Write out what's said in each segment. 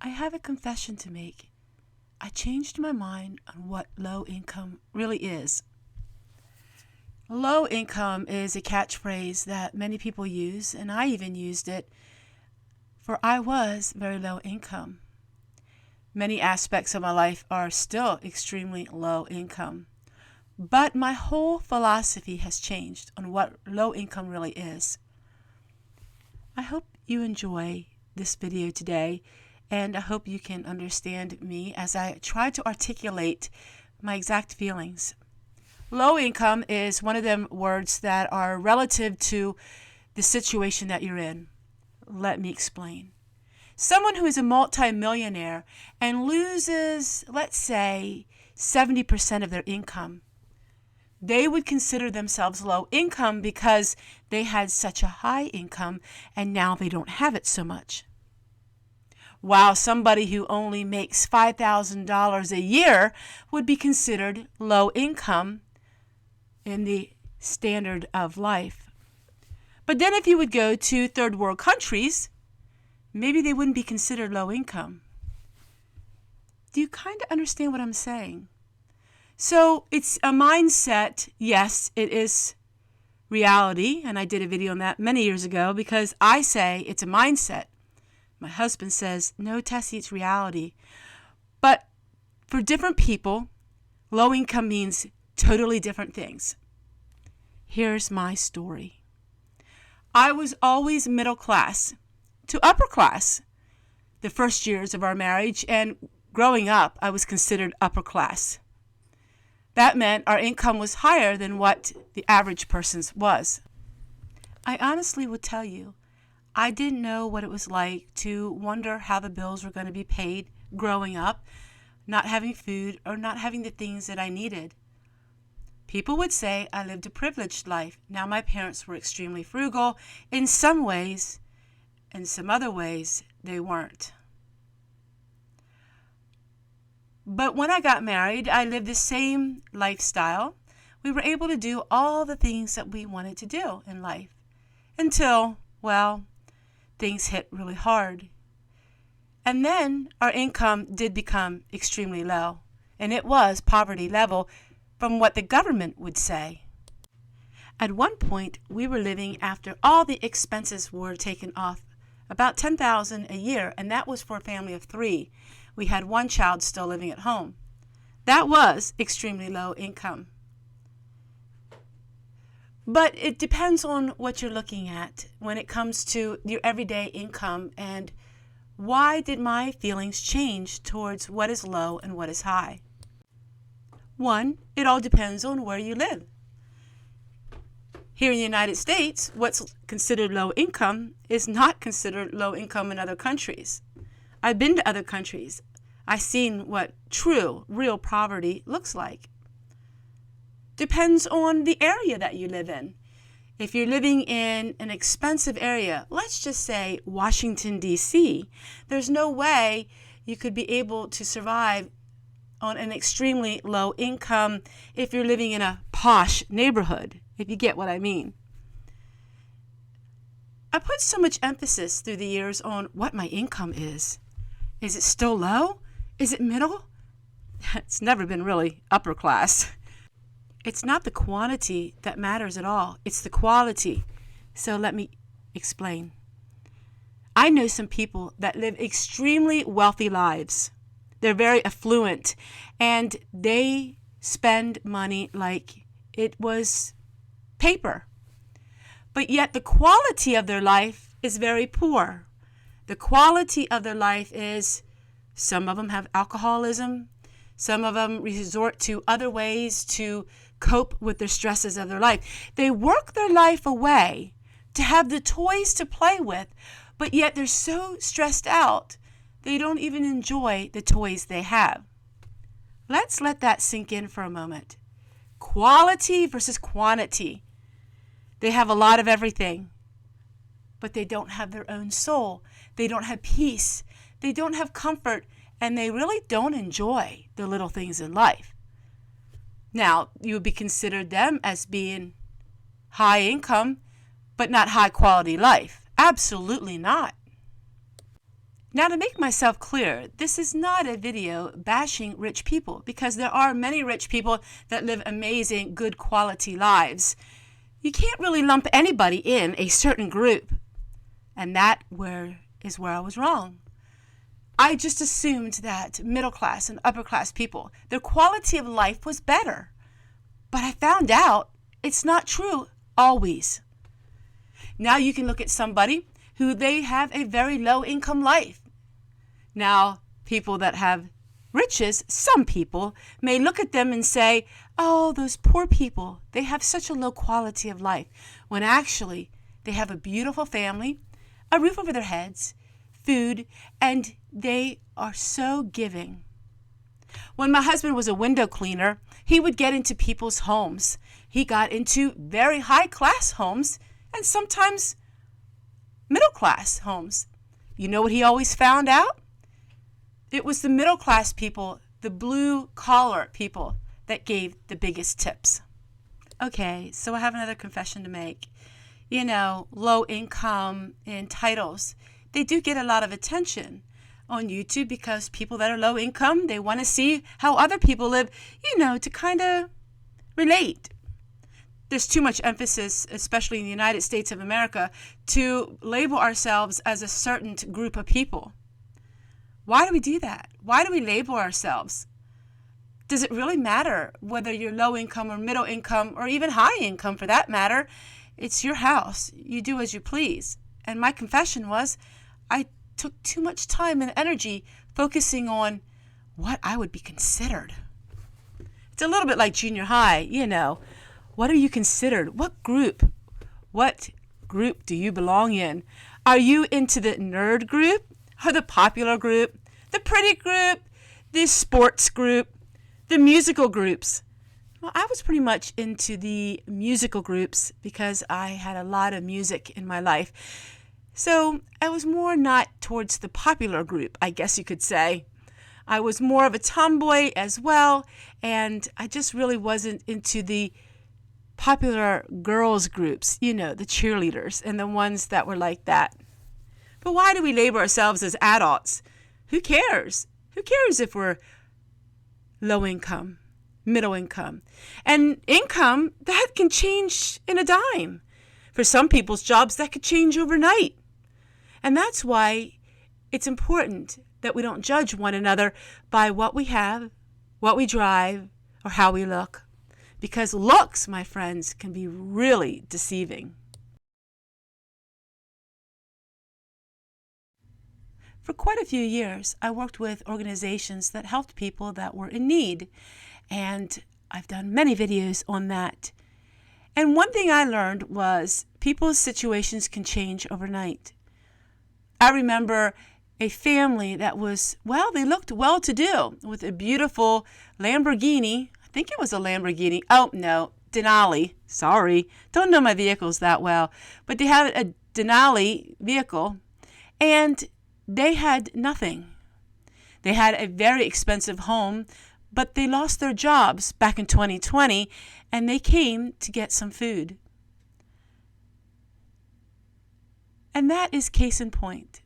I have a confession to make. I changed my mind on what low income really is. Low income is a catchphrase that many people use, and I even used it, for I was very low income. Many aspects of my life are still extremely low income, but my whole philosophy has changed on what low income really is. I hope you enjoy this video today, and I hope you can understand me as I try to articulate my exact feelings. Low income is one of them words that are relative to the situation that you're in. Let me explain. Someone who is a multimillionaire and loses, let's say, 70% of their income, they would consider themselves low income because they had such a high income and now they don't have it so much. While somebody who only makes $5,000 a year would be considered low income in the standard of life. But then if you would go to third world countries, maybe they wouldn't be considered low income. Do you kind of understand what I'm saying? So it's a mindset. Yes, it is reality, and I did a video on that many years ago because I say it's a mindset. My husband says, no, Tessie, it's reality. But for different people, low income means totally different things. Here's my story. I was always middle class to upper class the first years of our marriage, and growing up, I was considered upper class. That meant our income was higher than what the average person's was. I honestly would tell you, I didn't know what it was like to wonder how the bills were going to be paid growing up, not having food or not having the things that I needed. People would say I lived a privileged life. Now, my parents were extremely frugal in some ways, in some other ways, they weren't. But when I got married, I lived the same lifestyle. We were able to do all the things that we wanted to do in life until, well, things hit really hard. And then our income did become extremely low, and it was poverty level from what the government would say. At one point, we were living, after all the expenses were taken off, about $10,000 a year, and that was for a family of 3. We had 1 child still living at home. That was extremely low income. But it depends on what you're looking at when it comes to your everyday income, and why did my feelings change towards what is low and what is high? 1, it all depends on where you live. Here in the United States, what's considered low income is not considered low income in other countries. I've been to other countries. I've seen what true, real poverty looks like. Depends on the area that you live in. If you're living in an expensive area, let's just say Washington, D.C., there's no way you could be able to survive on an extremely low income if you're living in a posh neighborhood, if you get what I mean. I put so much emphasis through the years on what my income is. Is it still low? Is it middle? It's never been really upper class. It's not the quantity that matters at all. It's the quality. So let me explain. I know some people that live extremely wealthy lives. They're very affluent, and they spend money like it was paper. But yet the quality of their life is very poor. The quality of their life is, some of them have alcoholism, some of them resort to other ways to cope with the stresses of their life. They work their life away to have the toys to play with, but yet they're so stressed out, they don't even enjoy the toys they have. Let's let that sink in for a moment. Quality versus quantity. They have a lot of everything, but they don't have their own soul. They don't have peace. They don't have comfort, and they really don't enjoy the little things in life. Now, you would be considered them as being high income, but not high quality life. Absolutely not. Now, to make myself clear, this is not a video bashing rich people, because there are many rich people that live amazing, good quality lives. You can't really lump anybody in a certain group. And that is where I was wrong. I just assumed that middle class and upper class people, their quality of life was better. But I found out it's not true always. Now you can look at somebody who they have a very low income life. Now, people that have riches, some people may look at them and say, oh, those poor people, they have such a low quality of life, when actually they have a beautiful family, a roof over their heads, food, and they are so giving. When my husband was a window cleaner, he would get into people's homes. He got into very high class homes and sometimes middle class homes. You know what he always found out? It was the middle class people, the blue collar people, that gave the biggest tips. Okay, so I have another confession to make. You know, low income and titles, they do get a lot of attention on YouTube because people that are low income, they want to see how other people live, you know, to kind of relate. There's too much emphasis, especially in the United States of America, to label ourselves as a certain group of people. Why do we do that? Why do we label ourselves? Does it really matter whether you're low income or middle income or even high income for that matter? It's your house. You do as you please. And my confession was I took too much time and energy focusing on what I would be considered. It's a little bit like junior high, you know. What are you considered? What group do you belong in? Are you into the nerd group or the popular group, the pretty group, the sports group, the musical groups? Well, I was pretty much into the musical groups because I had a lot of music in my life. So I was more not towards the popular group, I guess you could say. I was more of a tomboy as well, and I just really wasn't into the popular girls groups, you know, the cheerleaders and the ones that were like that. But why do we label ourselves as adults? Who cares? Who cares if we're low income, middle income? And income, that can change in a dime. For some people's jobs, that could change overnight. And that's why it's important that we don't judge one another by what we have, what we drive, or how we look. Because looks, my friends, can be really deceiving. For quite a few years, I worked with organizations that helped people that were in need. And I've done many videos on that. And one thing I learned was people's situations can change overnight. I remember a family that was, well, they looked well-to-do with a beautiful Lamborghini. I think it was a Lamborghini. Oh, no, Denali. Sorry, don't know my vehicles that well. But they had a Denali vehicle, and they had nothing. They had a very expensive home, but they lost their jobs back in 2020, and they came to get some food. And that is case in point.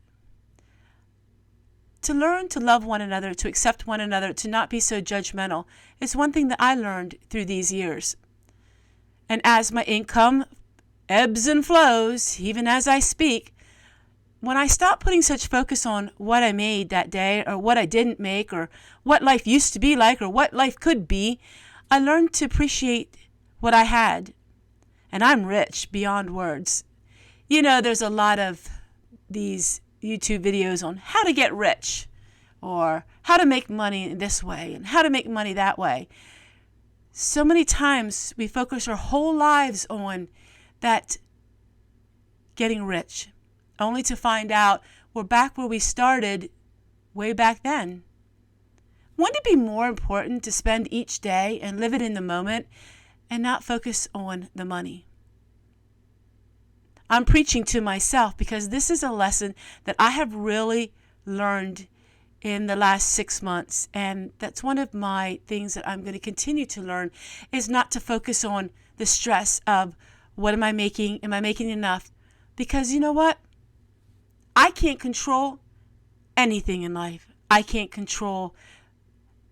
To learn to love one another, to accept one another, to not be so judgmental is one thing that I learned through these years. And as my income ebbs and flows, even as I speak, when I stopped putting such focus on what I made that day or what I didn't make or what life used to be like or what life could be, I learned to appreciate what I had. And I'm rich beyond words. You know, there's a lot of these YouTube videos on how to get rich or how to make money this way and how to make money that way. So many times we focus our whole lives on that getting rich, only to find out we're back where we started way back then. Wouldn't it be more important to spend each day and live it in the moment and not focus on the money? I'm preaching to myself because this is a lesson that I have really learned in the last 6 months. And that's one of my things that I'm going to continue to learn is not to focus on the stress of what am I making? Am I making enough? Because you know what? I can't control anything in life. I can't control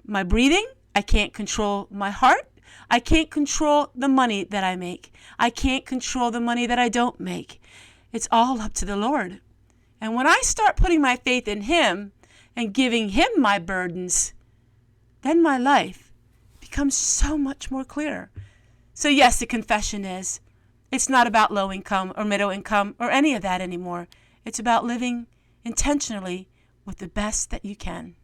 my breathing. I can't control my heart. I can't control the money that I make. I can't control the money that I don't make. It's all up to the Lord. And when I start putting my faith in Him and giving Him my burdens, then my life becomes so much more clear. So yes, the confession is, it's not about low income or middle income or any of that anymore. It's about living intentionally with the best that you can.